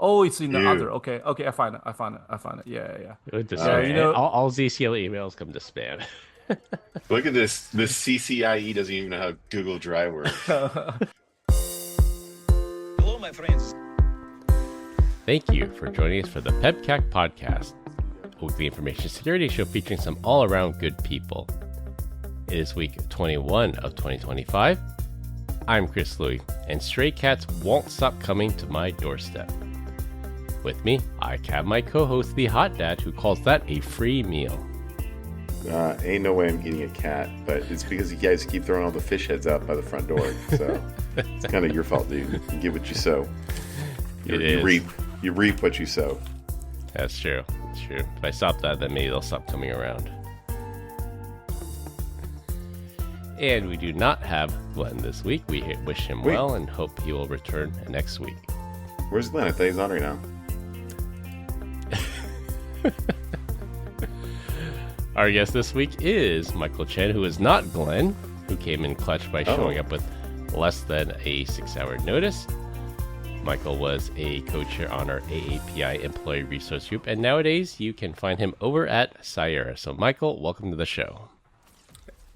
Oh, it's in the other. Ew. Okay, okay, I find it. I find it. I find it. Yeah, yeah, Go to yeah. Oh, You spam. know, All ZCL emails come to spam. look at this. This CCIE doesn't even know how Google Drive works. Hello, my friends. Thank you for joining us for the PEBCAK Podcast, a weekly information security show featuring some all-around good people. It is week 21 of 2025. I'm Chris Louie, and stray cats won't stop coming to my doorstep. With me, I have my co-host, the Hot Dad, who calls that a free meal. Ain't no way I'm eating a cat, but it's because you guys keep throwing all the fish heads out by the front door. So it's kind of your fault, dude. You get what you sow. You reap what you sow. That's true. That's true. If I stop that, then maybe they'll stop coming around. And we do not have Glenn this week. We wish him well and hope he will return next week. Where's Glenn? I thought he's on right now. Our guest this week is Michael Chen, who is not Glenn, who came in clutch by showing up with less than a 6-hour notice. Michael was a co-chair on our AAPI Employee Resource Group, and nowadays you can find him over at Sierra. So, Michael, welcome to the show.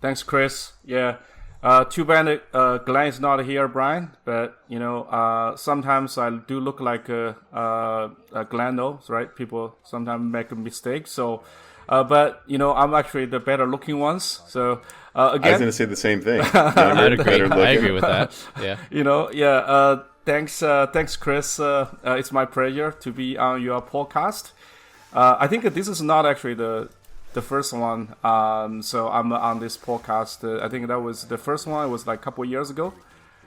thanks, Chris. Yeah. Too bad Glenn is not here, Brian. But sometimes I do look like Glenn knows, right? People sometimes make a mistake. So, but I'm actually the better looking ones. So again, I was going to say the same thing. I agree with that. Yeah. Thanks, Chris. It's my pleasure to be on your podcast. I think that this is not actually the first one. So I'm on this podcast. I think that was the first one. It was like a couple of years ago.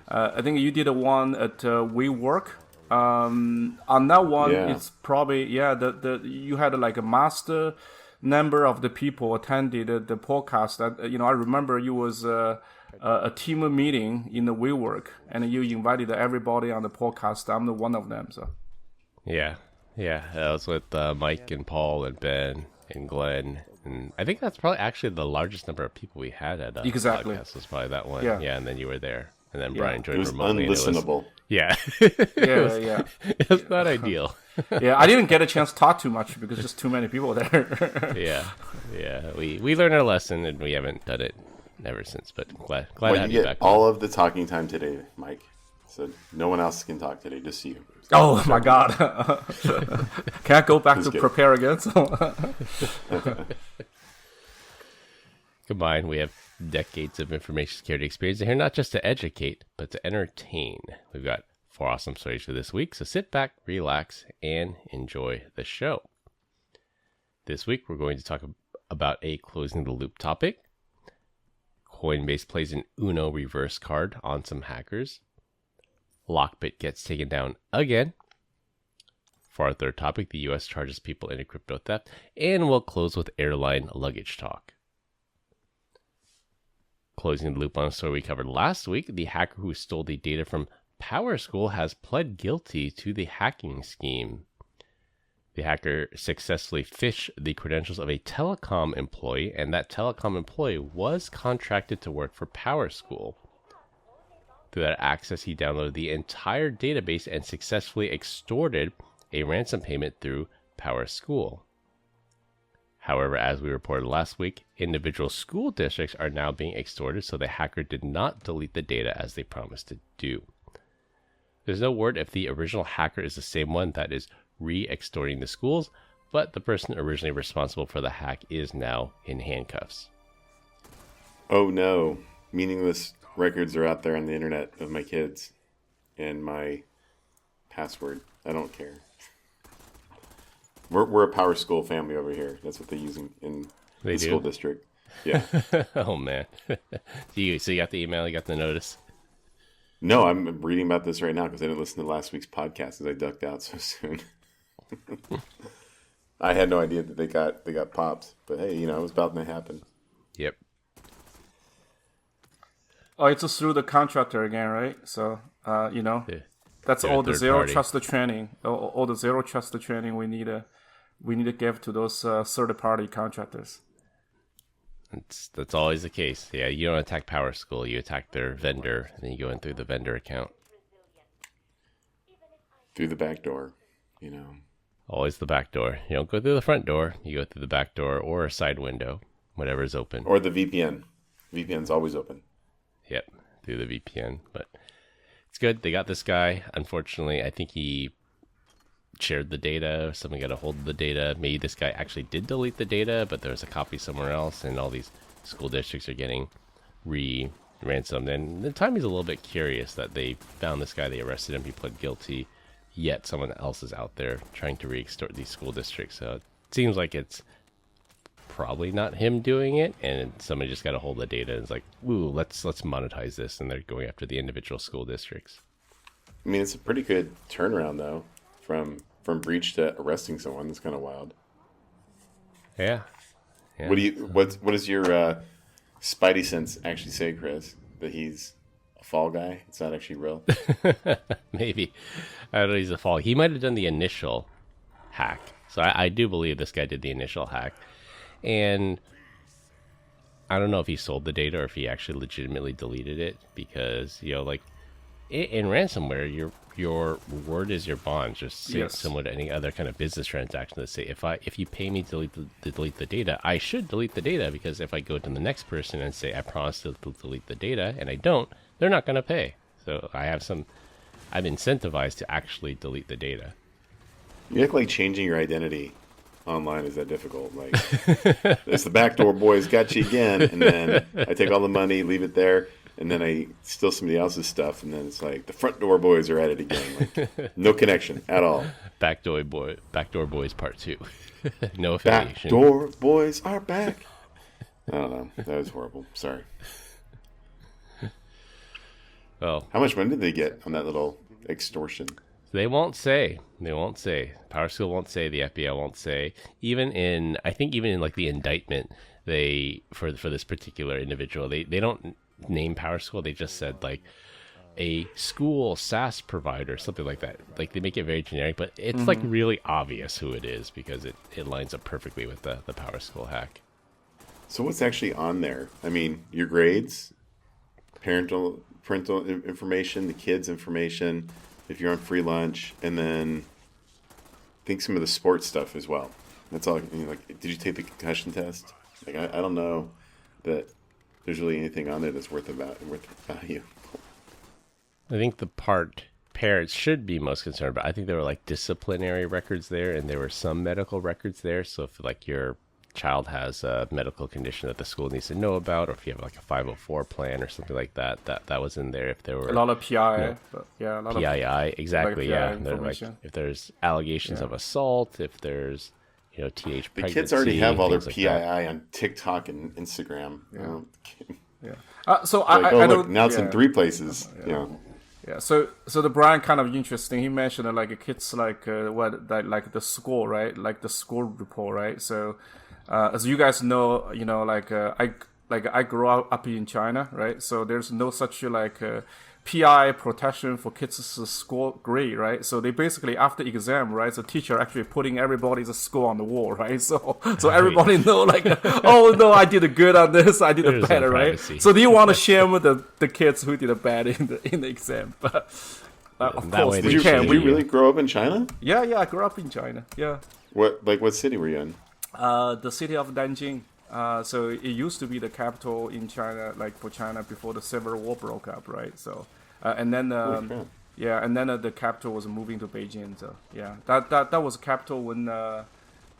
I think you did a one at WeWork. On that one, it's probably you had like a master number of the people attended the podcast. I remember you was a team meeting in the WeWork, and you invited everybody on the podcast. I'm the one of them. So Yeah. I was with Mike and Paul and Ben and Glenn. And I think that's probably actually the largest number of people we had at a Exactly. podcast was probably that one. Yeah. And then you were there. And then Brian joined It was remotely. unlistenable. yeah. It's not ideal. Yeah, I didn't get a chance to talk too much because just too many people there. Yeah. We learned our lesson and we haven't done it ever since. But glad to Well, have you you get back. all of the talking time today, Mike. So no one else can talk today, just you. Oh my God! Can I go back to good. prepare again? Combined, we have decades of information security experience here, not just to educate, but to entertain. We've got 4 awesome stories for this week, so sit back, relax, and enjoy the show. This week, we're going to talk about a closing the loop topic. Coinbase plays an Uno reverse card on some hackers. LockBit gets taken down again. For our third topic, the U.S. charges people into crypto theft, and we'll close with airline luggage talk. Closing the loop on a story we covered last week, the hacker who stole the data from PowerSchool has pled guilty to the hacking scheme. The hacker successfully phished the credentials of a telecom employee, and that telecom employee was contracted to work for PowerSchool. Through that access, he downloaded the entire database and successfully extorted a ransom payment through PowerSchool. However, as we reported last week, individual school districts are now being extorted, so the hacker did not delete the data as they promised to do. There's no word if the original hacker is the same one that is re-extorting the schools, but the person originally responsible for the hack is now in handcuffs. Oh no, meaningless records are out there on the internet of my kids and my password. I don't care. We're a PowerSchool family over here. That's what they use in the school district. Yeah. Oh man. So you got the email, you got the notice? No, I'm reading about this right now because I didn't listen to last week's podcast as I ducked out so soon. I had no idea that they got popped, but hey, it was about to happen. Yep. Oh, it's through the contractor again, right? So, that's all the zero party. trust training. All the zero trust training we need to give to those third party contractors. That's always the case. Yeah, you don't attack PowerSchool, you attack their vendor, and then you go in through the vendor account. Through the back door. You know, Always the back door. You don't go through the front door. You go through the back door or a side window, whatever is open. or the VPN. VPN's always open. Yep, through the VPN. But it's good. They got this guy. Unfortunately, I think he shared the data. Someone got a hold of the data. Maybe this guy actually did delete the data, but there's a copy somewhere else, and all these school districts are getting ransomed. And the time is a little bit curious that they found this guy, they arrested him, he pled guilty, yet someone else is out there trying to re-extort these school districts. So it seems like it's probably not him doing it, and somebody just got a hold of the data and is like, ooh, let's monetize this, and they're going after the individual school districts. I mean, it's a pretty good turnaround though, from breach to arresting someone. That's kind of wild. Yeah. What does your Spidey sense actually say, Chris? That he's a fall guy? It's not actually real? Maybe. I don't know, he's a fall. He might have done the initial hack. So I do believe this guy did the initial hack. And I don't know if he sold the data or if he actually legitimately deleted it, because, like in ransomware, your word is your bond, just similar to any other kind of business transaction. That say, if you pay me to delete the data, I should delete the data, because if I go to the next person and say I promise to delete the data and I don't, they're not going to pay. So I'm incentivized to actually delete the data. You act like changing your identity online is that difficult. Like, it's the backdoor boys got you again, and then I take all the money, leave it there, and then I steal somebody else's stuff, and then it's like the front door boys are at it again. Like, no connection at all. Backdoor Boys Part 2. No affiliation. Backdoor boys are back. I don't know. That was horrible. Sorry. Well, how much money did they get on that little extortion? They won't say. PowerSchool won't say. The FBI won't say. Even in like the indictment, they for this particular individual, they don't name PowerSchool. They just said like a school SaaS provider, something like that. Like they make it very generic, but it's like really obvious who it is, because it lines up perfectly with the PowerSchool hack. So what's actually on there? I mean, your grades, parental information, the kids' information, if you're on free lunch, and then I think some of the sports stuff as well. That's all. Like, did you take the concussion test? Like, I don't know that there's really anything on there that's worth value. I think the part parents should be most concerned about, I think there were like disciplinary records there, and there were some medical records there. So if like your child has a medical condition that the school needs to know about, or if you have like a 504 plan or something like that, that was in there. If there were a lot of PI, a lot PII, exactly, like like if there's allegations of assault, if there's teenage pregnancy. The kids already have all their like PII that. on TikTok and Instagram. So I don't. look, now it's in 3 places. Yeah, so the Brian kind of interesting. He mentioned like kids like like the school, right? Like the school report, right? So as you guys know, I grew up in China, right? So there's no such like PI protection for kids' school grade, right? So they basically after exam, right? The teacher actually putting everybody's score on the wall, right? So everybody know like, oh no, I did good on this, I did it better, right? So do you want to shame the kids who did it bad in the exam? But of course we can. Did you really grow up in China? Yeah, I grew up in China. Yeah. What city were you in? The city of Nanjing. So it used to be the capital in China, like for China before the Civil War broke up, right? So, and then the capital was moving to Beijing. So yeah, that was the capital when the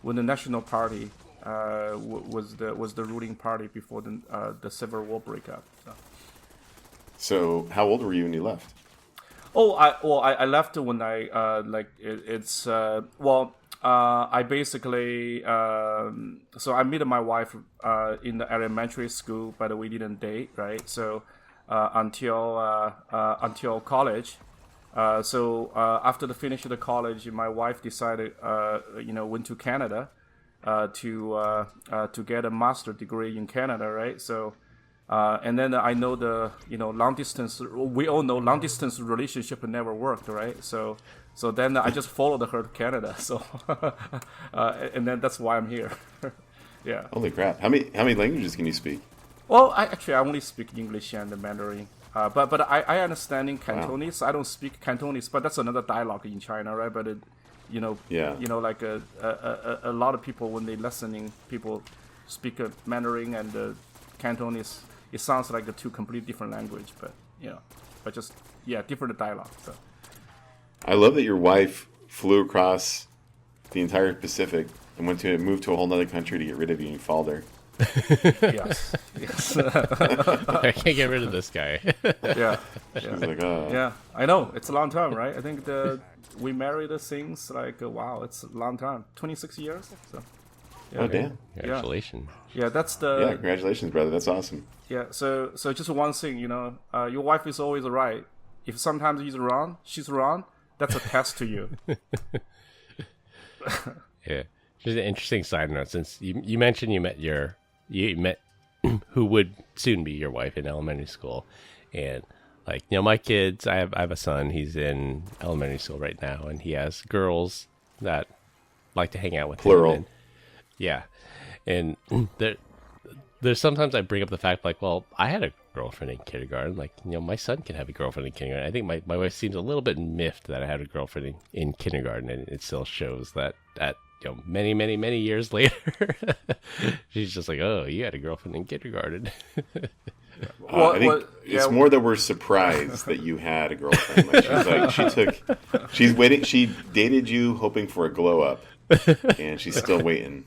National Party was the ruling party before the Civil War breakup. So how old were you when you left? I left when I I basically so I met my wife in the elementary school, but we didn't date, right? So until college. So after the finish of the college, my wife decided went to Canada to get a master degree in Canada, right? So and then I know the long distance. We all know long distance relationship never worked, right? So then I just followed her to Canada. So and then that's why I'm here. Yeah. Holy crap! How many languages can you speak? Well, I only speak English and Mandarin. But I understand in Cantonese. Wow. I don't speak Cantonese, but that's another dialogue in China, right? But like a lot of people when they listening, people speak Mandarin and Cantonese. It sounds like the two completely different language, but just different dialogue. So I love that your wife flew across the entire Pacific and moved to a whole other country to get rid of you and you followed her. yes. I can't get rid of this guy. She's like, oh. Yeah, I know. It's a long time, right? I think we married since it's a long time. 26 years. So. Yeah. Oh, damn. Congratulations. Yeah, that's the... Yeah, congratulations, brother. That's awesome. Yeah, so just one thing, your wife is always right. If sometimes she's wrong, that's a test to you. Yeah. Just an interesting side note, since you mentioned you met who would soon be your wife in elementary school. And my kids, I have a son, he's in elementary school right now, and he has girls that like to hang out with Plural. him. Yeah. And there's sometimes I bring up the fact, I had a girlfriend in kindergarten. My son can have a girlfriend in kindergarten. I think my wife seems a little bit miffed that I had a girlfriend in kindergarten, and it still shows that many, many, many years later, she's just like, oh, you had a girlfriend in kindergarten. I think it's more that we're surprised that you had a girlfriend. She dated you hoping for a glow up, and she's still waiting.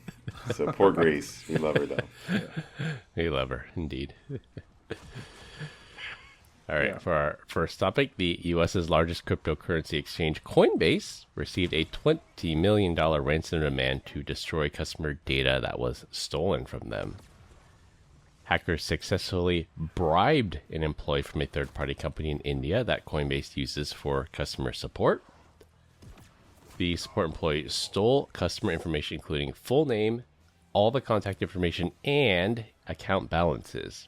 So poor Grace. We love her, though. Yeah. We love her, indeed. All right, for our first topic, the U.S.'s largest cryptocurrency exchange, Coinbase, received a $20 million ransom demand to destroy customer data that was stolen from them. Hackers successfully bribed an employee from a third-party company in India that Coinbase uses for customer support. The support employee stole customer information, including full name, all the contact information, and account balances.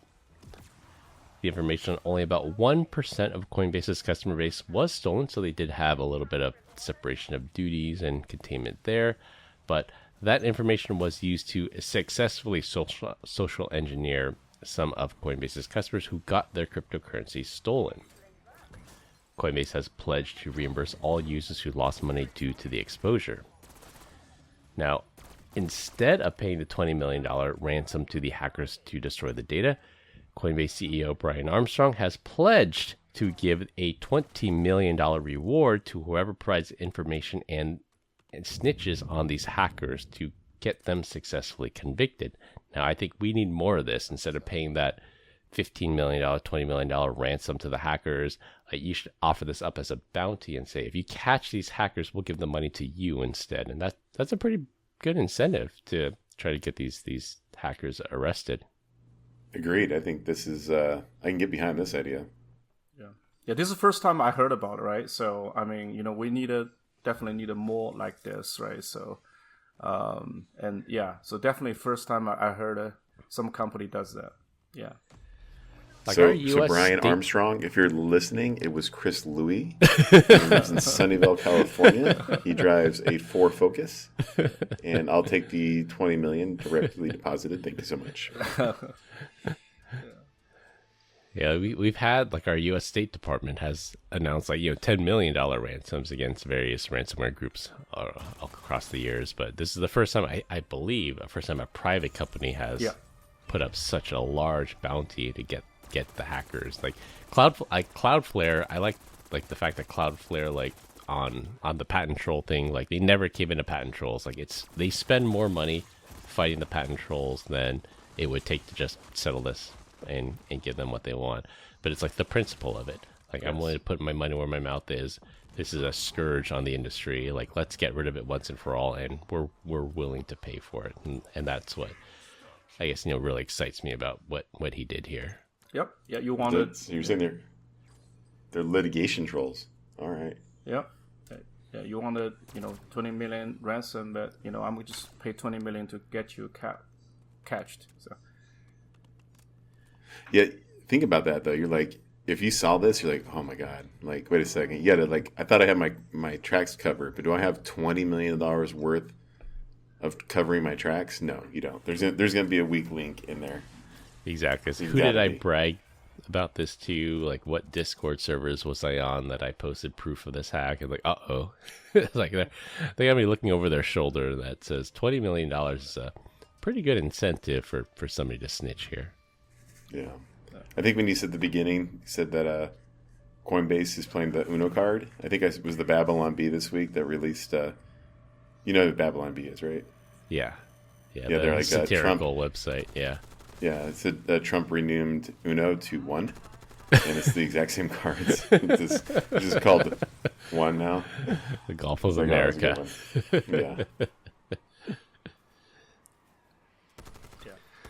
The information on only about 1% of Coinbase's customer base was stolen, so they did have a little bit of separation of duties and containment there. But that information was used to successfully social engineer some of Coinbase's customers who got their cryptocurrency stolen. Coinbase has pledged to reimburse all users who lost money due to the exposure. Now, instead of paying the $20 million ransom to the hackers to destroy the data, Coinbase CEO Brian Armstrong has pledged to give a $20 million reward to whoever provides information and snitches on these hackers to get them successfully convicted. Now, I think we need more of this. Instead of paying that $15 million, $20 million ransom to the hackers, you should offer this up as a bounty and say, if you catch these hackers, we'll give the money to you instead. And that's a pretty good incentive to try to get these hackers arrested. Agreed. I think this is, I can get behind this idea. Yeah, this is the first time I heard about it, right? So, I mean, we definitely need more like this, right? So, so definitely first time I heard some company does that. Yeah. So Brian Armstrong, if you're listening, it was Chris Louie. He lives in Sunnyvale, California. He drives a Ford Focus, and I'll take the $20 million directly deposited. Thank you so much. Yeah, we've had our U.S. State Department has announced $10 million ransoms against various ransomware groups across the years, but this is the first time I believe a private company has put up such a large bounty to get the hackers. Cloudflare, I like the fact that Cloudflare on the patent troll thing, they never came into patent trolls. They spend more money fighting the patent trolls than it would take to just settle this and give them what they want. But it's the principle of it. I'm willing to put my money where my mouth is. This is a scourge on the industry. Let's get rid of it once and for all, and we're willing to pay for it. And that's what I guess really excites me about what he did here. Yep. Yeah, you wanted. So you're saying they're litigation trolls. All right. Yep. Yeah, you wanted 20 million ransom, but I'm gonna just pay 20 million to get you catched. So. Yeah, think about that though. You're if you saw this, you're oh my god. Wait a second. You gotta I thought I had my tracks covered, but do I have $20 million worth of covering my tracks? No, you don't. There's gonna be a weak link in there. Exactly. So who did I about this too. Like, what Discord servers was I on that I posted proof of this hack? And like, uh-oh. It's like they got me looking over their shoulder that says $20 million is a pretty good incentive for somebody to snitch here. Yeah. I think when you said at the beginning, you said that Coinbase is playing the Uno card. I think it was the Babylon Bee this week that released, you know what Babylon Bee is, right? Yeah. Yeah, they're like satirical website, yeah. Yeah, it said Trump renamed Uno to One, and it's the exact same cards. It's just called One now. The Gulf of America. Yeah.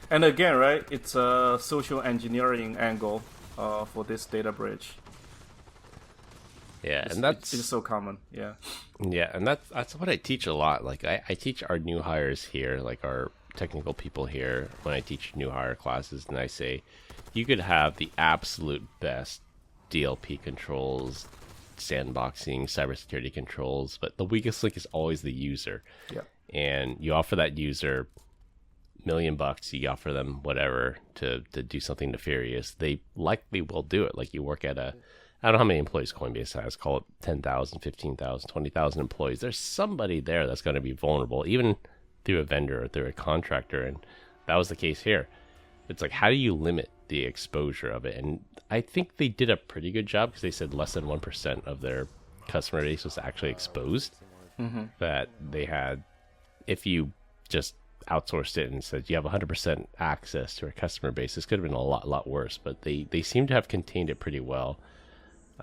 And again, right, it's a social engineering angle for this data breach. Yeah, and it's so common. Yeah. Yeah, and that's what I teach a lot. Like I teach our new hires here, like our technical people here, when I teach new hire classes, and I say you could have the absolute best DLP controls, sandboxing, cybersecurity controls, but the weakest link is always the user. Yeah. And you offer that user $1 million, you offer them whatever to do something nefarious, they likely will do it. Like, you work at I don't know how many employees Coinbase has, call it 10,000, 15,000, 20,000 employees. There's somebody there that's going to be vulnerable, even through a vendor or through a contractor. And that was the case here. It's like, how do you limit the exposure of it? And I think they did a pretty good job, because they said less than 1% of their customer base was actually exposed. Mm-hmm. That they had, if you just outsourced it and said you have 100% access to our customer base, this could have been a lot worse. But they seem to have contained it pretty well.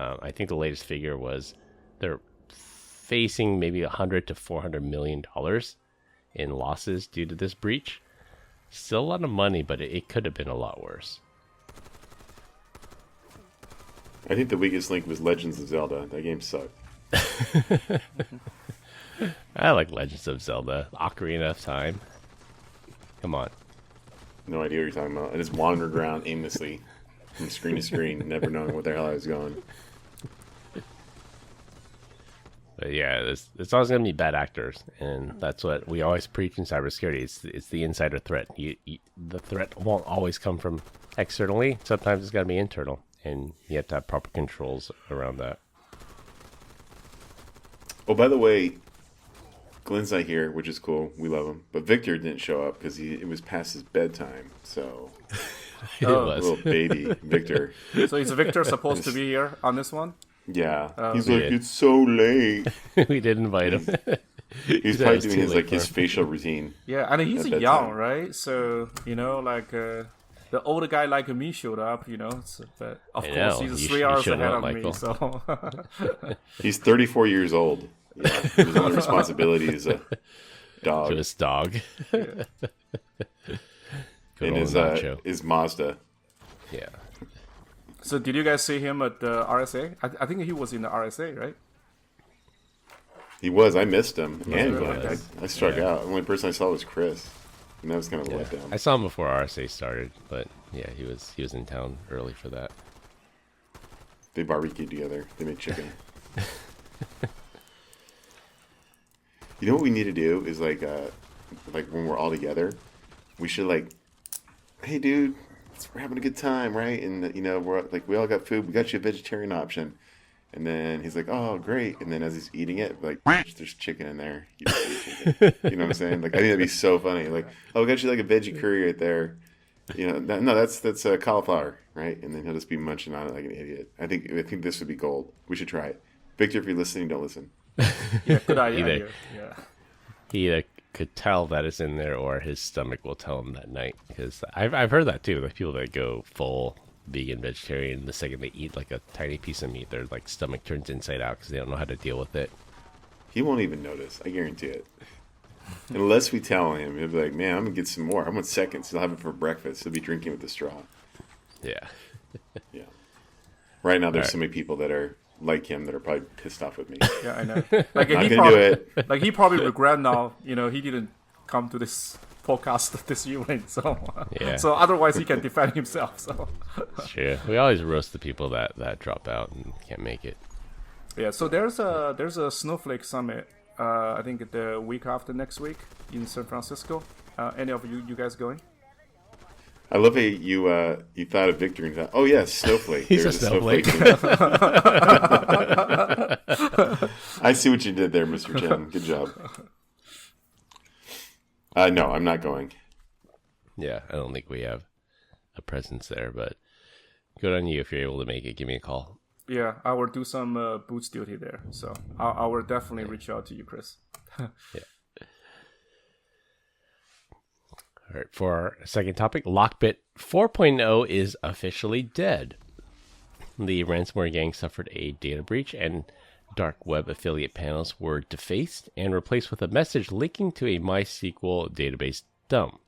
I think the latest figure was they're facing maybe $100 to $400 million in losses due to this breach. Still a lot of money, but it could have been a lot worse. I think the weakest link was Legends of Zelda. That game sucked. I like Legends of Zelda. Ocarina of Time. Come on. No idea what you're talking about. I just wandered around aimlessly from screen to screen, never knowing what the hell I was going. But yeah, there's always going to be bad actors, and that's what we always preach in cybersecurity. It's the insider threat. The threat won't always come from externally. Sometimes it's got to be internal, and you have to have proper controls around that. Oh, by the way, Glenn's not here, which is cool. We love him. But Victor didn't show up because it was past his bedtime. So, It was. Little baby Victor. So is Victor supposed to be here on this one? Yeah. He's like, it's so late. We did invite him. He's probably doing his facial routine. Yeah, and he's young, right? So, like the older guy like me showed up, So, but of course, he's 3 hours ahead of me. So he's 34 years old. Yeah, his only responsibility is a dog. To his dog. Yeah. And his Mazda. Yeah. So did you guys see him at the RSA? I think he was in the RSA, right? He was. I missed him. And I struck out. The only person I saw was Chris. And that was kind of a letdown. I saw him before RSA started, but yeah, he was in town early for that. They barbecued together. They made chicken. You know what we need to do is like when we're all together, we should hey dude, we're having a good time, right? And we're like, we all got food. We got you a vegetarian option. And then he's like, oh great. And then as he's eating it, there's chicken in there. You don't eat chicken. You know what I'm saying? Like, I think that'd be so funny. Like, oh, we got you like a veggie curry right there. No, that's cauliflower, right? And then he'll just be munching on it like an idiot. I think this would be gold. We should try it. Victor, if you're listening, don't listen. Yeah, good idea. Yeah. He either could tell that it's in there, or his stomach will tell him that night. Because I've heard that too. Like, people that go full vegan, vegetarian, the second they eat like a tiny piece of meat, their stomach turns inside out because they don't know how to deal with it. He won't even notice. I guarantee it. Unless we tell him, he'll be like, "Man, I'm gonna get some more. I want seconds. He'll have it for breakfast. He'll be drinking with the straw." Yeah. Yeah. Right now, there's so many people that are like him that are probably pissed off with me. Yeah, I know. Like, I'm gonna do it. Like, he probably regret now. He didn't come to this podcast this evening. So, so otherwise he can defend himself. So, sure. We always roast the people that drop out and can't make it. Yeah. So there's a Snowflake Summit. I think the week after next week in San Francisco. Any of you guys going? I love how you thought of Victor and thought, oh yes, Snowflake. He's There's a snowflake. I see what you did there, Mr. Chen. Good job. No, I'm not going. Yeah, I don't think we have a presence there, but good on you if you're able to make it. Give me a call. Yeah, I will do some boots duty there. So I will definitely reach out to you, Chris. Yeah. All right, for our second topic, LockBit 4.0 is officially dead. The ransomware gang suffered a data breach and dark web affiliate panels were defaced and replaced with a message linking to a MySQL database dump.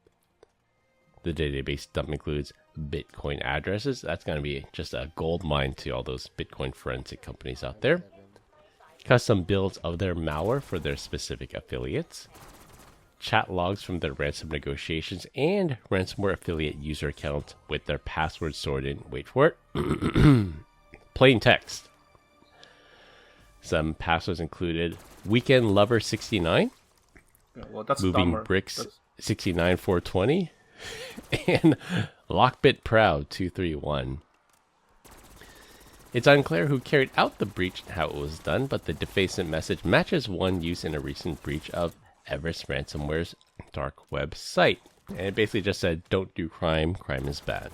The database dump includes Bitcoin addresses. That's going to be just a gold mine to all those Bitcoin forensic companies out there. Custom builds of their malware for their specific affiliates. Chat logs from their ransom negotiations and ransomware affiliate user accounts with their passwords stored in, wait for it, plain text. Some passwords included Weekend Lover 69, Yeah, well, that's Moving dumber. Bricks 69420, and LockBit Proud 231. It's unclear who carried out the breach and how it was done, but the defacement message matches one used in a recent breach of Everest Ransomware's dark web site. And it basically just said, don't do crime, crime is bad.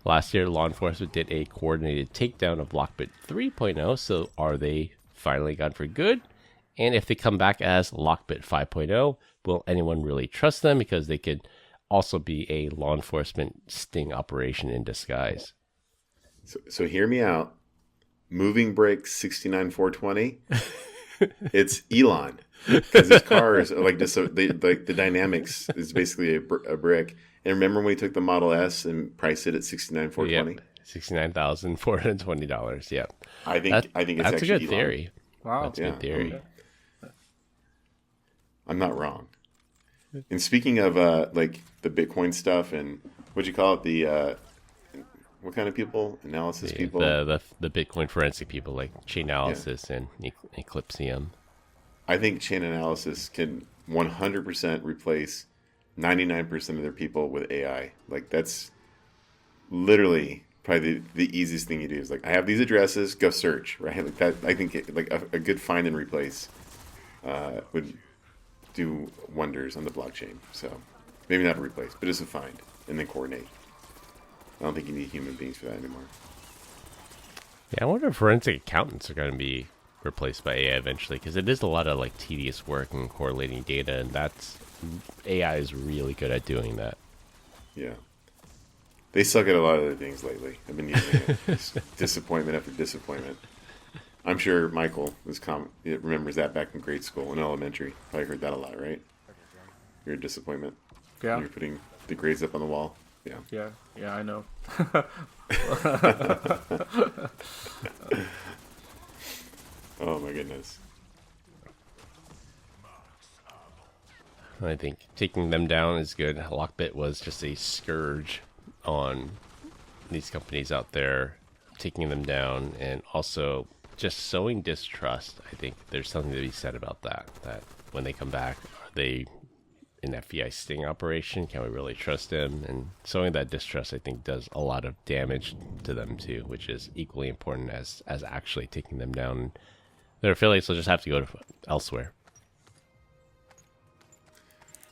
Last year, law enforcement did a coordinated takedown of LockBit 3.0, so are they finally gone for good? And if they come back as LockBit 5.0, will anyone really trust them? Because they could also be a law enforcement sting operation in disguise. So hear me out. Moving Bricks 69420. It's Elon, because his car is like just the dynamics is basically a brick. And remember when we took the Model S and priced it at $69,420? Yep, $69,420. Yep. I think it's that's actually a good Elon. theory. Wow. That's a good theory. I'm not wrong. And speaking of like the Bitcoin stuff and what'd you call it, the what kind of people? Analysis people? The Bitcoin forensic people like chain analysis and Eclipsium. I think chain analysis can 100% replace 99% of their people with AI. Like that's literally probably the easiest thing you do is like, I have these addresses, go search, right? Like that. I think a good find and replace would do wonders on the blockchain. So maybe not a replace, but just a find and then coordinate. I don't think you need human beings for that anymore. Yeah, I wonder if forensic accountants are going to be replaced by AI eventually, because it is a lot of like tedious work and correlating data, and that's AI is really good at doing that. Yeah, they suck at a lot of other things lately. I've been using it. Just disappointment after disappointment. I'm sure Michael remembers that back in grade school and elementary. Probably heard that a lot, right? You're a disappointment. Yeah. You're putting the grades up on the wall. Yeah. Yeah, I know. Oh my goodness. I think taking them down is good. LockBit was just a scourge on these companies out there, taking them down, and also just sowing distrust. I think there's something to be said about that. That when they come back, are they an FBI sting operation? Can we really trust them? And sowing that distrust, I think, does a lot of damage to them too, which is equally important as actually taking them down. Their affiliates will just have to go elsewhere.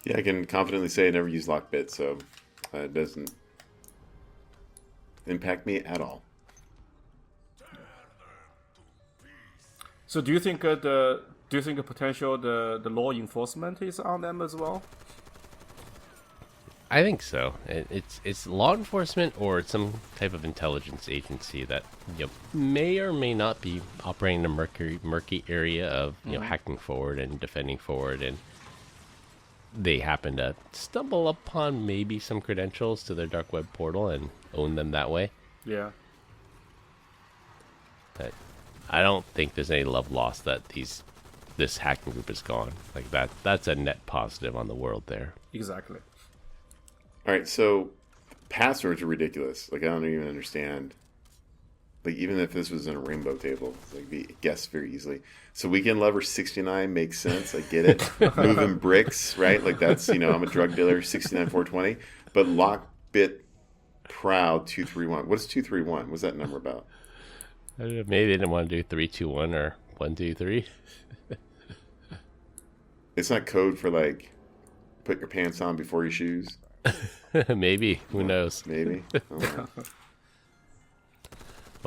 Yeah, I can confidently say I never use LockBit, so it doesn't impact me at all. So do you think the potential the law enforcement is on them as well? I think so. It's law enforcement or some type of intelligence agency that may or may not be operating in a murky area of hacking forward and defending forward, and they happen to stumble upon maybe some credentials to their dark web portal and own them that way. Yeah. But I don't think there's any love lost that this hacking group is gone. Like that's a net positive on the world there. Exactly. All right, so passwords are ridiculous. Like I don't even understand Like, even if this was in a rainbow table, it's like be guessed very easily. So Weekend Lover 69 makes sense. I get it. Moving bricks, right? Like, that's, I'm a drug dealer, 69 420. But LockBit Proud 231. What is 231? What's that number about? I don't know, maybe they didn't want to do 3, 2, 1 or 1, 2, 3. It's not code for, like, put your pants on before your shoes? Maybe. Who knows? Maybe.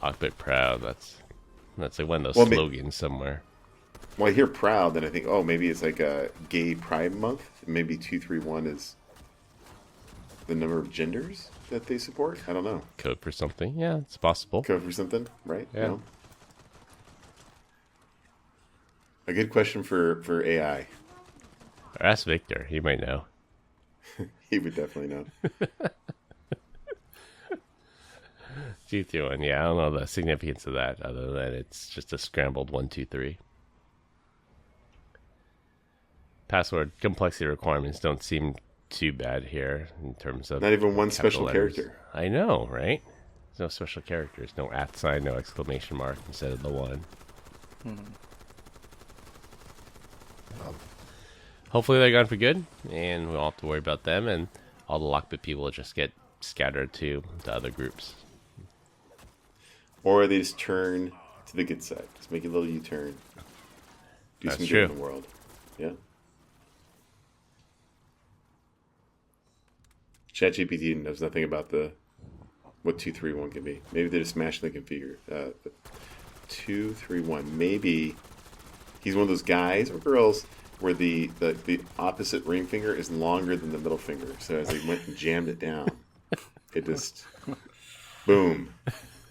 LockBit Proud. That's like one of those slogans somewhere. Well, I hear proud, then I think, maybe it's like a gay pride month. Maybe 231 is the number of genders that they support. I don't know. Code for something. Yeah, it's possible. Code for something, right? Yeah. No? A good question for AI. Or ask Victor. He might know. He would definitely know. 231. Yeah, I don't know the significance of that other than it's just a scrambled 1, 2, 3. Password complexity requirements don't seem too bad here in terms of not even one special letters. character. I know, right? There's no special characters, no @ sign, no exclamation mark instead of the 1. Hopefully they're gone for good, and we won't have to worry about them, and all the LockBit people will just get scattered to other groups. Or they just turn to the good side. Just make a little U-turn. Do That's some true. good in the world. Yeah. ChatGPT knows nothing about what 231 can be. Maybe they just smashed the configure. 231. Maybe he's one of those guys or girls where the opposite ring finger is longer than the middle finger. So as they went and jammed it down, it just boom.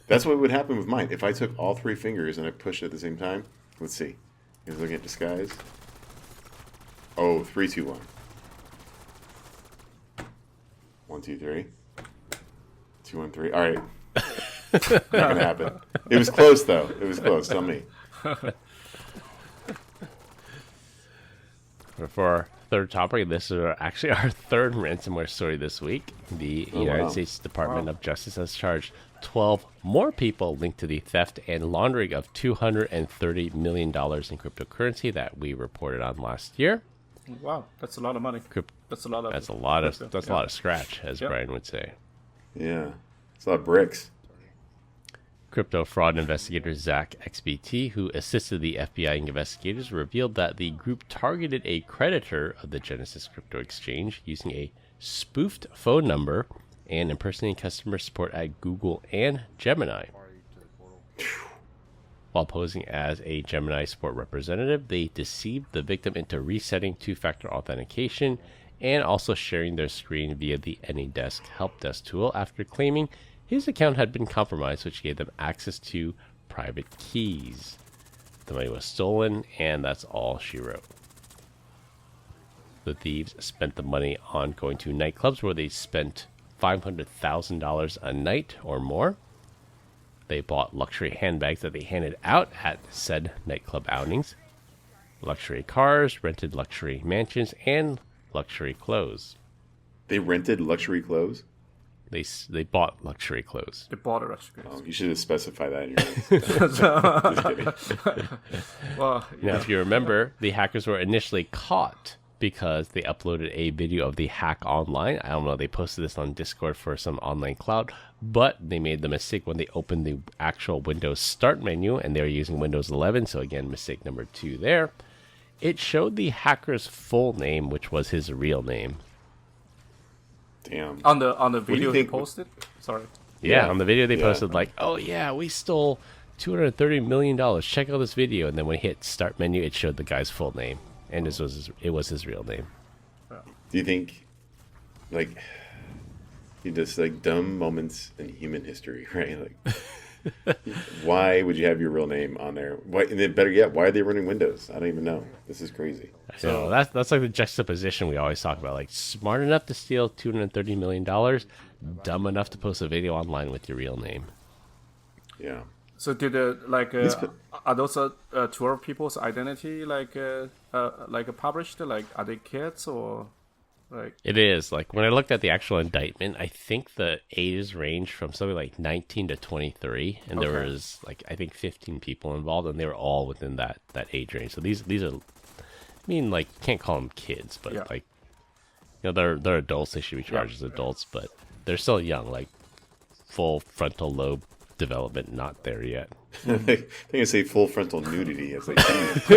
That's what would happen with mine. If I took all 3 fingers and I pushed it at the same time, let's see. He's looking at disguise. 3, 2, 1. 1, 2, 3. 2, 1, 3. All right. Not gonna happen. It was close though. It was close. Tell me. For our third topic, this is actually our third ransomware story this week. The United States Department of Justice has charged 12 more people linked to the theft and laundering of $230 million in cryptocurrency that we reported on last year. Wow, that's a lot of money. That's a lot of scratch, as Brian would say. Yeah, it's a lot of bricks. Crypto fraud investigator Zach XBT, who assisted the FBI investigators, revealed that the group targeted a creditor of the Genesis crypto exchange using a spoofed phone number and impersonating customer support at Google and Gemini. While posing as a Gemini support representative, they deceived the victim into resetting two-factor authentication and also sharing their screen via the AnyDesk help desk tool after claiming his account had been compromised, which gave them access to private keys. The money was stolen, and that's all she wrote. The thieves spent the money on going to nightclubs where they spent $500,000 a night or more. They bought luxury handbags that they handed out at said nightclub outings, luxury cars, rented luxury mansions, and luxury clothes. They rented luxury clothes? They bought luxury clothes. They bought luxury clothes. You should have specified that in your notes. Just kidding. Well, Now, if you remember, the hackers were initially caught because they uploaded a video of the hack online. I don't know, they posted this on Discord for some online cloud, but they made the mistake when they opened the actual Windows Start menu, and they were using Windows 11, so again, mistake number 2 there. It showed the hacker's full name, which was his real name. Damn. on the video they posted? Sorry. Yeah, on the video they posted like, oh yeah, we stole $230 million. Check out this video. And then when he hit start menu, it showed the guy's full name. And it was his real name. Do you think, like, you just, like, dumb moments in human history, right? Like, why would you have your real name on there? Why, and then better yet, why are they running Windows? I don't even know. This is crazy. So that's like the juxtaposition we always talk about. Like, smart enough to steal $230 million, dumb enough to post a video online with your real name. Yeah. So did are those 12 people's identity like published? Like, are they kids or Like it is. Like when I looked at the actual indictment, I think the ages range from something like 19 to 23, and there was like I think 15 people involved, and they were all within that age range. So these are, I mean, like can't call them kids, but like they're adults. They should be charged as adults, but they're still young. Like full frontal lobe development not there yet. I think I say full frontal nudity. I was like,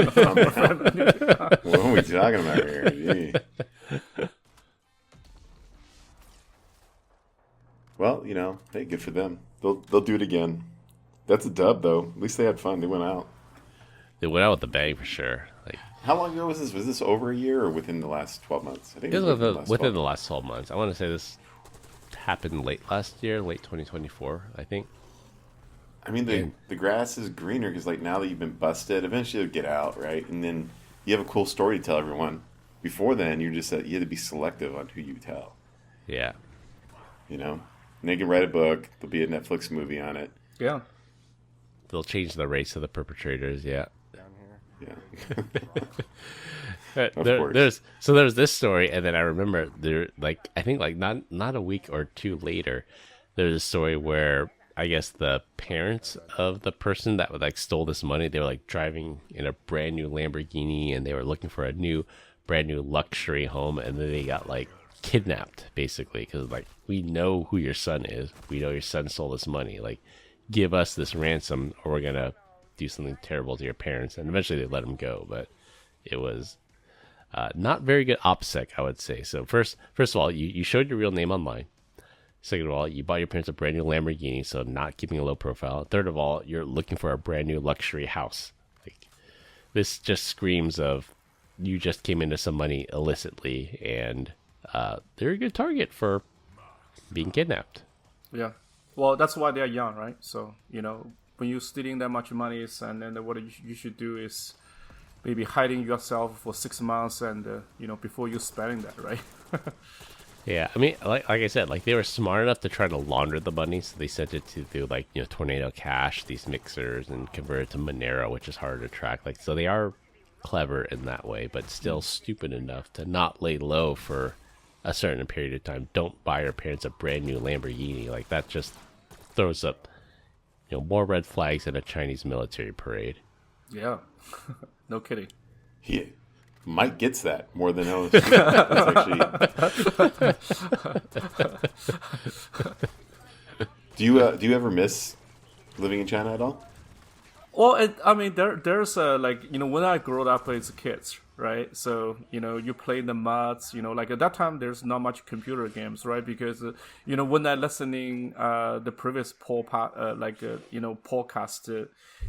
what are we talking about here? Gee. Well, hey, good for them. They'll do it again. That's a dub, though. At least they had fun. They went out. They went out with the bang for sure. Like, how long ago was this? Was this over a year or within the last 12 months? I think it was within the last 12 months. I want to say this happened late last year, late 2024, I think. I mean, the grass is greener because, like, now that you've been busted, eventually you'll get out, right? And then you have a cool story to tell everyone. Before then, you had to be selective on who you tell. Yeah. And they can write a book. There'll be a Netflix movie on it. Yeah. They'll change the race of the perpetrators, yeah. Yeah. There's this story, and then I remember I think not a week or two later, there's a story where I guess the parents of the person that stole this money, they were like driving in a brand new Lamborghini, and they were looking for a brand new luxury home, and then they got like kidnapped basically because like, we know who your son is, we know your son stole this money, like give us this ransom or we're gonna do something terrible to your parents. And eventually they let him go, but it was not very good OPSEC, I would say. So first of all, you showed your real name online. Second of all, you bought your parents a brand new Lamborghini, so not keeping a low profile. Third of all, you're looking for a brand new luxury house. Like, this just screams of you just came into some money illicitly, and they're a good target for being kidnapped. Yeah. Well, that's why they're young, right? So, when you're stealing that much money, and then what you should do is maybe hiding yourself for 6 months and, before you spending that, right? Yeah, I mean, like I said, like they were smart enough to try to launder the money, so they sent it through like Tornado Cash, these mixers, and convert it to Monero, which is harder to track. Like, so they are clever in that way, but still stupid enough to not lay low for a certain period of time. Don't buy your parents a brand new Lamborghini. Like, that just throws up more red flags than a Chinese military parade. Yeah, no kidding. Yeah. Mike gets that more than else. Actually... Do you ever miss living in China at all? Well, there's when I grew up as kids, right? So, you play in the muds, like at that time, there's not much computer games, right? Because, when I listening the previous podcast,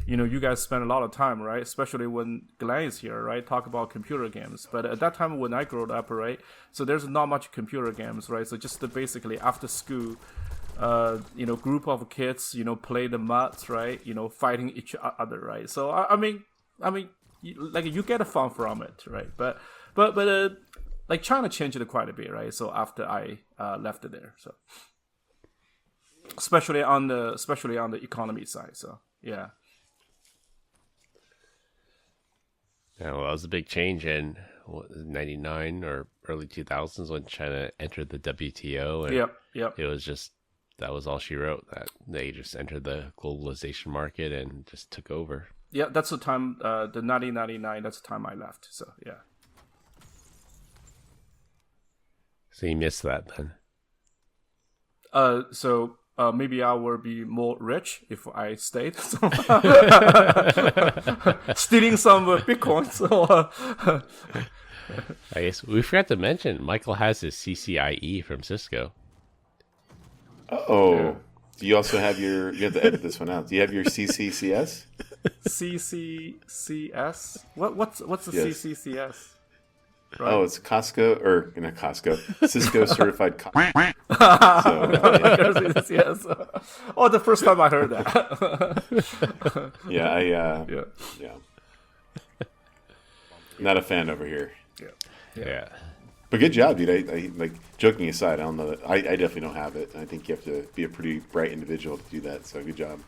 you guys spend a lot of time, right? Especially when Glenn is here, right? Talk about computer games. But at that time when I grew up, right? So there's not much computer games, right? So just basically after school, group of kids, play the muds, right? Fighting each other, right? So I mean, like you get a fun from it, right? But like China changed it quite a bit, right? So after I left it there, so especially on the economy side, so yeah. Yeah, well, that was a big change in 99 or early 2000s when China entered the WTO, and yep. It was just, that was all she wrote, that they just entered the globalization market and just took over. Yeah, that's the time, the 1999, that's the time I left, so yeah. So you missed that then? So maybe I will be more rich if I stayed. Stealing some bitcoins. I guess we forgot to mention Michael has his CCIE from Cisco. Oh, yeah. Do you also have you have to edit this one out. Do you have your CCCS? CCCS? What's the CCCS? Right. Oh, it's Costco, or not Costco, Cisco certified. Yes. Oh, the first time I heard that. Yeah. Not a fan over here. Yeah. But good job, dude. I like, joking aside, I don't know that I definitely don't have it. I think you have to be a pretty bright individual to do that. So good job.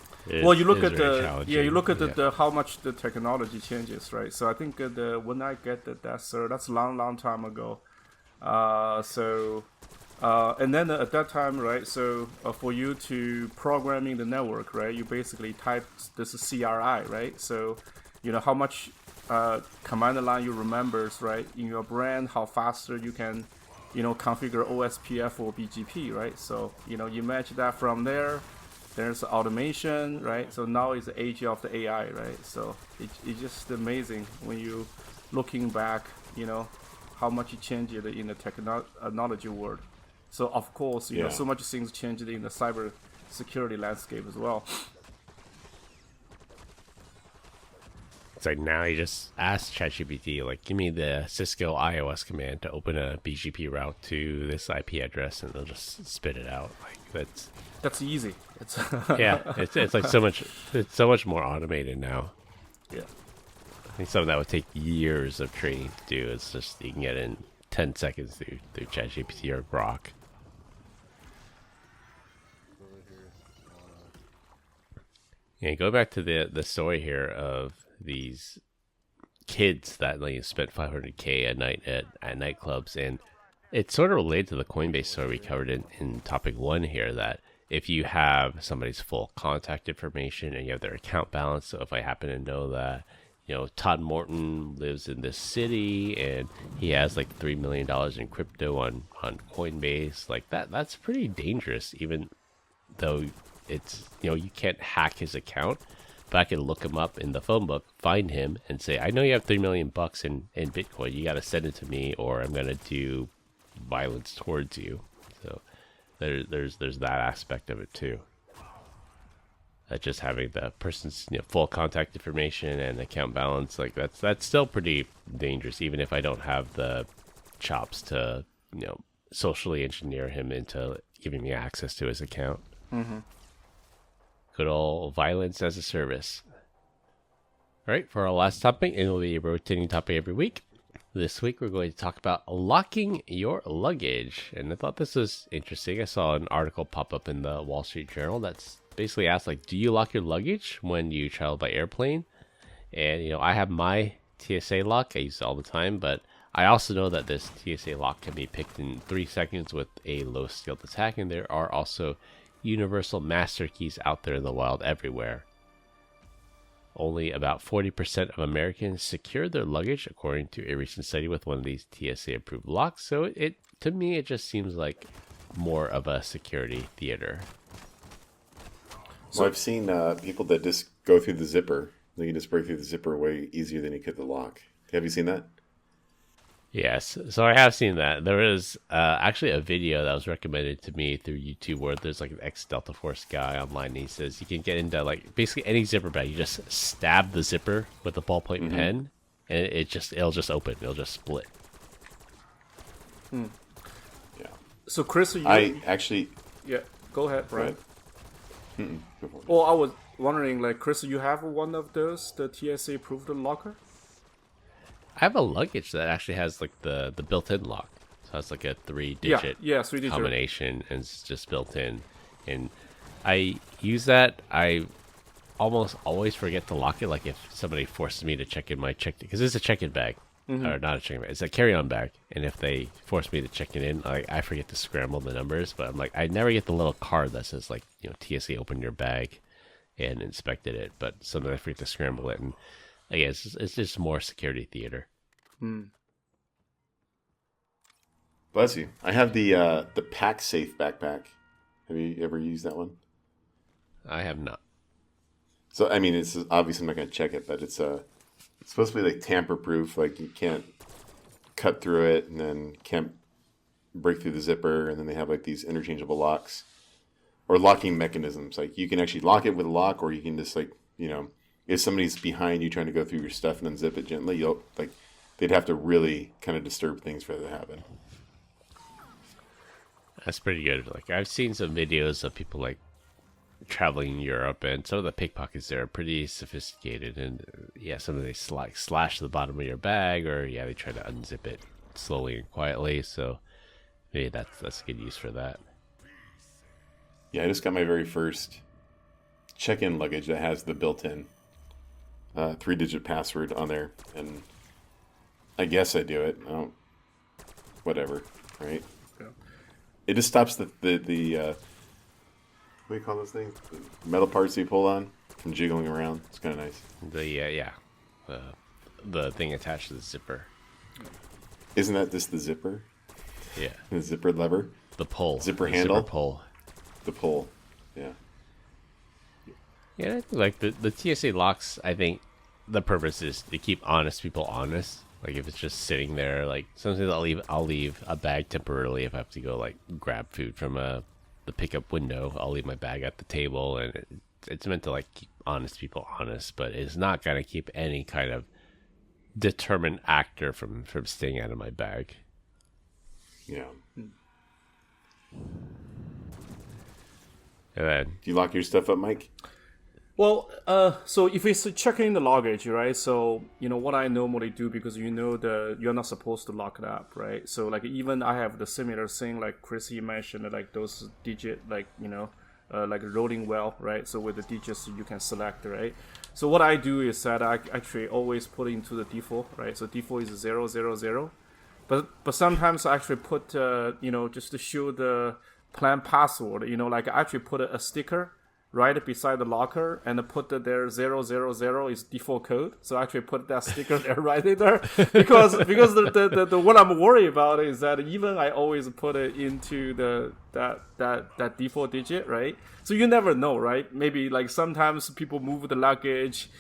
Well, you look at the how much the technology changes, right? So I think when I get that cert, that's a long time ago. And then at that time, right? So for you to programming the network, right? You basically type this CRI, right? So how much command line you remembers, right? In your brain, how faster you can, configure OSPF or BGP, right? So you match that from there. There's automation, right? So now it's the age of the AI, right? So it's just amazing when you looking back, how much it changed in the technology world. So of course, so much things changed in the cyber security landscape as well. It's like now you just ask ChatGPT, like, give me the Cisco iOS command to open a BGP route to this IP address, and they'll just spit it out. Like that's easy. It's it's like it's so much more automated now. Yeah. I think something that would take years of training to do. It's just you can get in 10 seconds through ChatGPT or Grok. Yeah, go back to the story here of these kids that spent $500K a night at nightclubs, and it's sort of related to the Coinbase story we covered in topic 1 here, that if you have somebody's full contact information and you have their account balance, so if I happen to know that Todd Morton lives in this city and he has like $3 million in crypto on Coinbase, like that's pretty dangerous, even though it's you can't hack his account. But I can look him up in the phone book, find him, and say, I know you have $3 million in Bitcoin. You got to send it to me, or I'm gonna do violence towards you. So there's that aspect of it too. Just having the person's full contact information and account balance, like that's still pretty dangerous, even if I don't have the chops to socially engineer him into giving me access to his account. Mm-hmm. Good old violence as a service. All right, for our last topic, it will be a rotating topic every week. This week, we're going to talk about locking your luggage. And I thought this was interesting. I saw an article pop up in the Wall Street Journal that's basically asked, like, do you lock your luggage when you travel by airplane? And, I have my TSA lock. I use it all the time, but I also know that this TSA lock can be picked in 3 seconds with a low-skilled attack, and there are also universal master keys out there in the wild everywhere. Only about 40% of Americans secure their luggage, according to a recent study with one of these TSA-approved locks. So to me, it just seems like more of a security theater. So I've seen people that just go through the zipper. They can just break through the zipper way easier than you could the lock. Have you seen that? Yes, so I have seen that. There is actually a video that was recommended to me through YouTube where there's like an ex-Delta Force guy online, and he says you can get into like basically any zipper bag. You just stab the zipper with a ballpoint pen, and it'll just open. It'll just split. Yeah. So Chris, yeah, go ahead, Brian. Well, I was wondering, like, Chris, you have one of those, the TSA-approved locker? I have a luggage that actually has like the built-in lock. So it's like a 3-digit combination, and it's just built in. And I use that. I almost always forget to lock it. Like if somebody forces me to check in my because it's a check-in bag, or not a check-in bag, it's a carry-on bag. And if they force me to check it in, I forget to scramble the numbers. But I'm like, I never get the little card that says like TSA opened your bag and inspected it. But sometimes I forget to scramble it, and I guess it's just more security theater. Bless you. I have the PackSafe backpack. Have you ever used that one? I have not. So I mean, it's obviously I'm not going to check it, but it's supposed to be like tamper-proof. Like you can't cut through it, and then can't break through the zipper. And then they have like these interchangeable locks or locking mechanisms. Like you can actually lock it with a lock, or you can just like if somebody's behind you trying to go through your stuff and unzip it gently, they'd have to really kind of disturb things for that to happen. That's pretty good. Like I've seen some videos of people like traveling in Europe, and some of the pickpockets there are pretty sophisticated. And some of they slash the bottom of your bag, or they try to unzip it slowly and quietly. So maybe that's a good use for that. Yeah, I just got my very first check-in luggage that has the built-in 3-digit password on there, and I guess I do it. whatever, right? Yeah. It just stops the what do you call those things? The metal parts you pull on from jiggling around. It's kind of nice. The thing attached to the zipper. Isn't that just the zipper? Yeah. The zipper lever? The pull. Zipper the handle? Zipper pull. The pull. Yeah. Yeah, I think like the TSA locks, I think the purpose is to keep honest people honest. Like if it's just sitting there, like sometimes I'll leave a bag temporarily if I have to go like grab food from the pickup window. I'll leave my bag at the table, and it's meant to like keep honest people honest, but it's not gonna keep any kind of determined actor from staying out of my bag. Yeah. And then, Do you lock your stuff up, Mike? Well, so if it's checking the luggage, right? So what I normally do, because you're not supposed to lock it up, right? So like even I have the similar thing like Chrissy mentioned, like those digit, like like rolling well, right? So with the digits you can select, right? So what I do is that I actually always put into the default, right? So default is 000, but sometimes I actually put just to show the plan password, like I actually put a sticker right beside the locker and put there 000 is default code. So I actually put that sticker there right in there because the what I'm worried about is that even I always put it into that default digit, right? So you never know, right? Maybe like sometimes people move the luggage,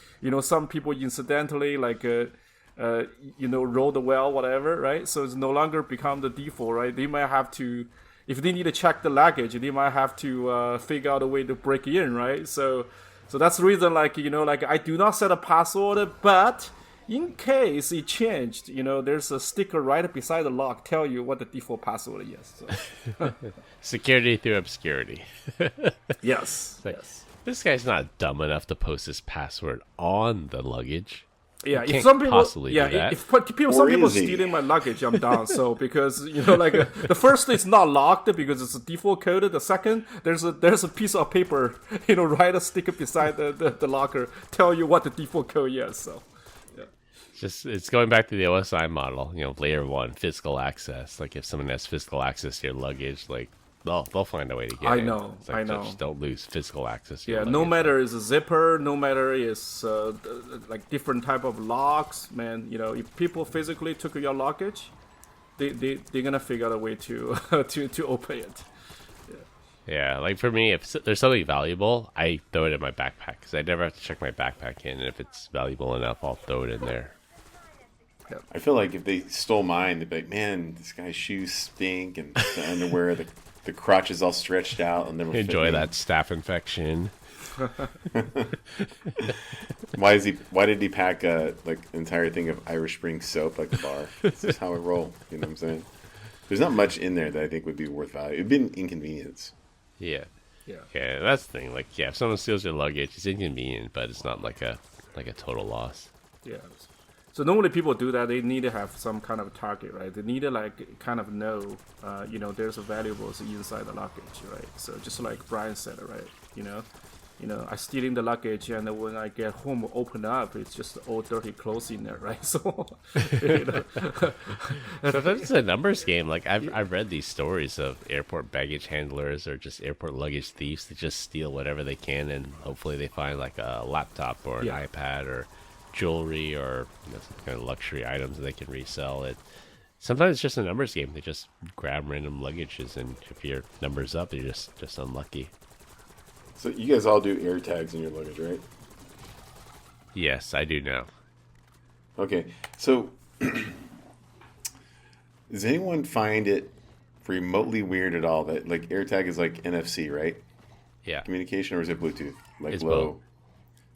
some people incidentally like roll the well, whatever, right? So it's no longer become the default, right? They might have to, if they need to check the luggage, they might have to figure out a way to break in, right? So that's the reason, like, like I do not set a password, but in case it changed, there's a sticker right beside the lock tell you what the default password is. So. security through obscurity. Yes. Like, yes. This guy's not dumb enough to post his password on the luggage. Yeah, if some people, do that. some people stealing my luggage, I'm down. So because like the first it's not locked because it's a default code. The second, there's a piece of paper, right, a sticker beside the locker, tell you what the default code is. So yeah, it's going back to the OSI model. Layer 1 physical access. Like if someone has physical access to your luggage, like they'll find a way to get I in. know, It's like, I know. Just don't lose physical access to your yeah. luggage. No matter is a zipper, no matter is like different type of locks, man. If people physically took your luggage, they're gonna figure out a way to to open it. Yeah, like for me, if there's something valuable, I throw it in my backpack because I never have to check my backpack in. And if it's valuable enough, I'll throw it in there. I feel like if they stole mine, they'd be like, man, this guy's shoes stink, and the underwear, the crotch is all stretched out. And never Enjoy that staph infection. Why did he pack like an entire thing of Irish Spring soap like the bar? That's just how I roll. You know what I'm saying? There's not much in there that I think would be worth value. It'd be an inconvenience. Yeah. Yeah. Yeah, that's the thing. Like, yeah, if someone steals your luggage, it's inconvenient, but it's not like a total loss. Yeah. So normally people do that. They need to have some kind of target, right? They need to like kind of know, there's a valuables inside the luggage, right? So just like Brian said, right? I stealing the luggage, and when I get home, open up, it's just all dirty clothes in there, right? So, Sometimes it's a numbers game. Like I've read these stories of airport baggage handlers or just airport luggage thieves that just steal whatever they can, and hopefully they find like a laptop or an iPad or jewelry or some kind of luxury items that they can resell. Sometimes it's just a numbers game. They just grab random luggages, and if your number's up, you're just unlucky. So you guys all do air tags in your luggage, right? Yes, I do now. Okay. So does anyone find it remotely weird at all that like AirTag is like NFC, right? Yeah. Communication, or is it Bluetooth? Like It's low.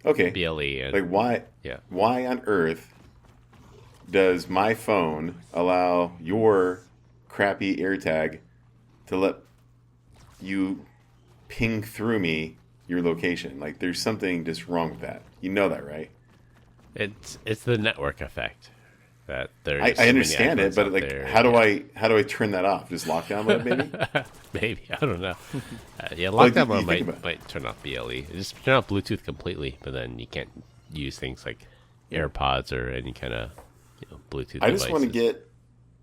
both. Okay. BLE. And, Like why? Yeah. Why on earth does my phone allow your crappy AirTag to let you ping through me your location? Like there's something just wrong with that. You know that, right? It's the network effect that there's. I understand it, but like, how do I turn that off? Just lockdown mode, maybe? Maybe, I don't know. Yeah, Like, lockdown you think mode might turn off BLE. Just turn off Bluetooth completely, but then you can't use things like AirPods or any kind of Bluetooth. I just want to devices. get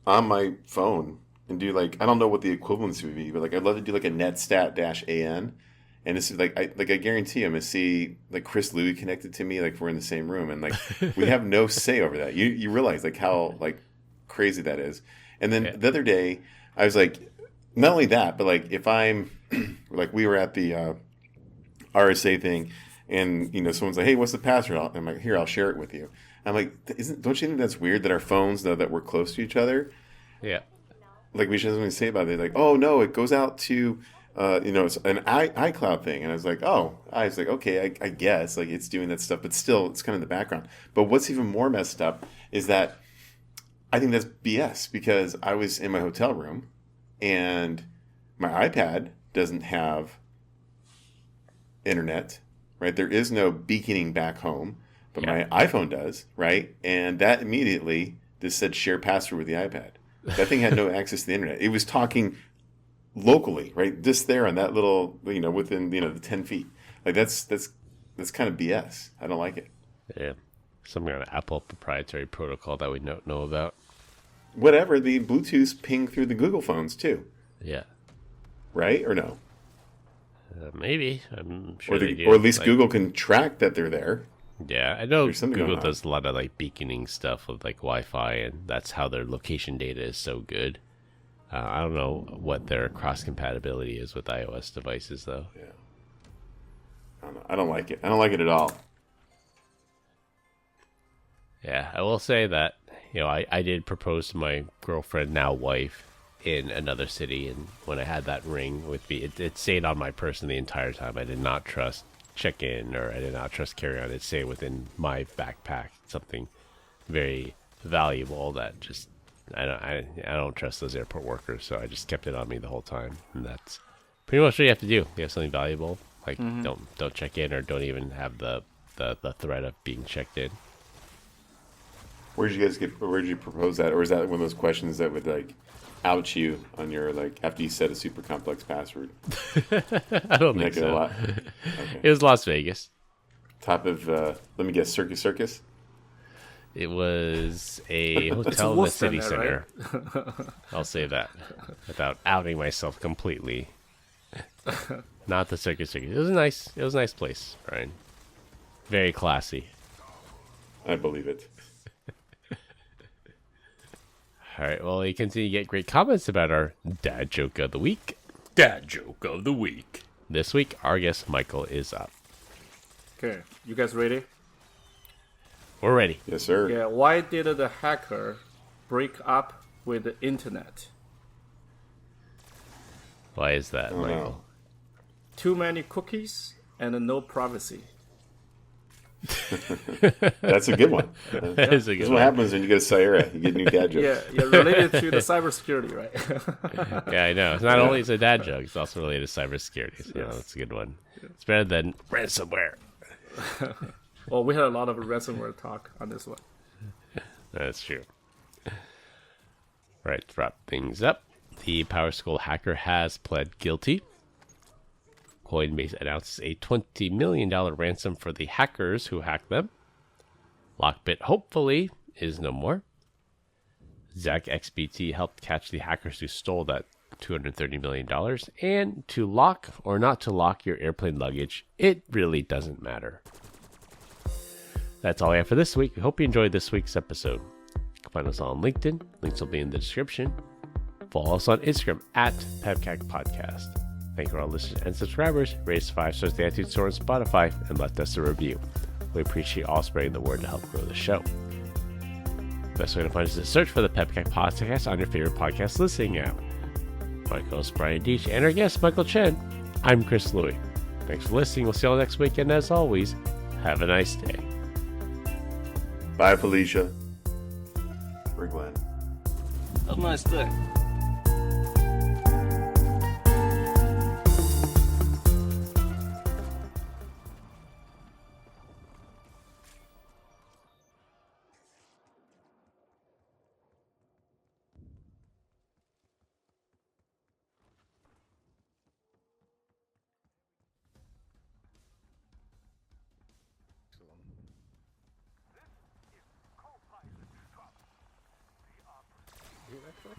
on my phone and do like, I don't know what the equivalency would be, but like I'd love to do like a netstat-an, and it's like I guarantee I'm gonna see like Chris Louie connected to me, like we're in the same room, and like we have no say over that. You realize like how like crazy that is. And then the other day I was like, not only that, but like if I'm like we were at the RSA thing, and someone's like, hey, what's the password? I'm like, here, I'll share it with you. I'm like, don't you think that's weird that our phones know that we're close to each other? Yeah. Like we should have something to say about it. Like, oh no, it goes out to it's an iCloud thing. And I was like, okay, I guess like it's doing that stuff, but still it's kind of in the background. But what's even more messed up is that I think that's BS, because I was in my hotel room and my iPad doesn't have internet, right? There is no beaconing back home, but my iPhone does, right? And that immediately just said share password with the iPad. That thing had no access to the internet. It was talking locally, right? Just there on that little, within, the 10 feet. Like that's kind of BS. I don't like it. Yeah. Some kind of Apple proprietary protocol that we don't know about. Whatever, the Bluetooth ping through the Google phones too. Yeah. Right? Or no? Maybe. I'm sure or at least Google can track that they're there. Yeah, I know Google does a lot of like beaconing stuff with like Wi-Fi, and that's how their location data is so good. I don't know what their cross compatibility is with iOS devices though. Yeah. I don't like it. I don't like it at all. Yeah, I will say that, I did propose to my girlfriend, now wife, in another city, and when I had that ring with me, it stayed on my person the entire time. I did not trust check-in, or I did not trust carry-on. It stayed within my backpack, something very valuable that just I don't trust those airport workers, so I just kept it on me the whole time. And that's pretty much what you have to do. You have something valuable, like don't check in, or don't even have the threat of being checked in. Where'd you propose that? Or is that one of those questions that would like out you on your, like, after you set a super complex password? I don't think so. Okay. It was Las Vegas. Top of, let me guess, Circus? It was a hotel in the city center. Right? I'll say that without outing myself completely. Not the Circus. It was a nice place, Brian. Very classy. I believe it. All right, well, you continue to get great comments about our Dad Joke of the Week. Dad Joke of the Week. This week, our guest Michael is up. Okay, you guys ready? We're ready. Yes, sir. Yeah, why did the hacker break up with the internet? Why is that, Michael? No. Too many cookies and no privacy. That's a good one. That is a good That's one. what happens when you get a Sierra. You get new dad jokes. Yeah, related to the cybersecurity, right? Yeah, I know. It's not only a dad joke, it's also related to cybersecurity. So that's a good one. It's better than ransomware. Well, we had a lot of ransomware talk on this one. That's true. Right, to wrap things up, the PowerSchool hacker has pled guilty. Coinbase announces a $20 million ransom for the hackers who hacked them. LockBit hopefully is no more. ZachXBT helped catch the hackers who stole that $230 million. And to lock or not to lock your airplane luggage, it really doesn't matter. That's all I have for this week. We hope you enjoyed this week's episode. You can find us on LinkedIn. Links will be in the description. Follow us on Instagram at PEBCAK Podcast. Thank you for all listeners and subscribers. Rate us 5 stars to the iTunes Store and Spotify, and left us a review. We appreciate all spreading the word to help grow the show. The best way to find us is to search for the PEBCAK Podcast on your favorite podcast listening app. My co-host Brian Deach and our guest Michael Chen. I'm Chris Louie. Thanks for listening. We'll see you all next week, and as always, have a nice day. Bye, Felicia. For Glenn. Have a nice day. hear that click?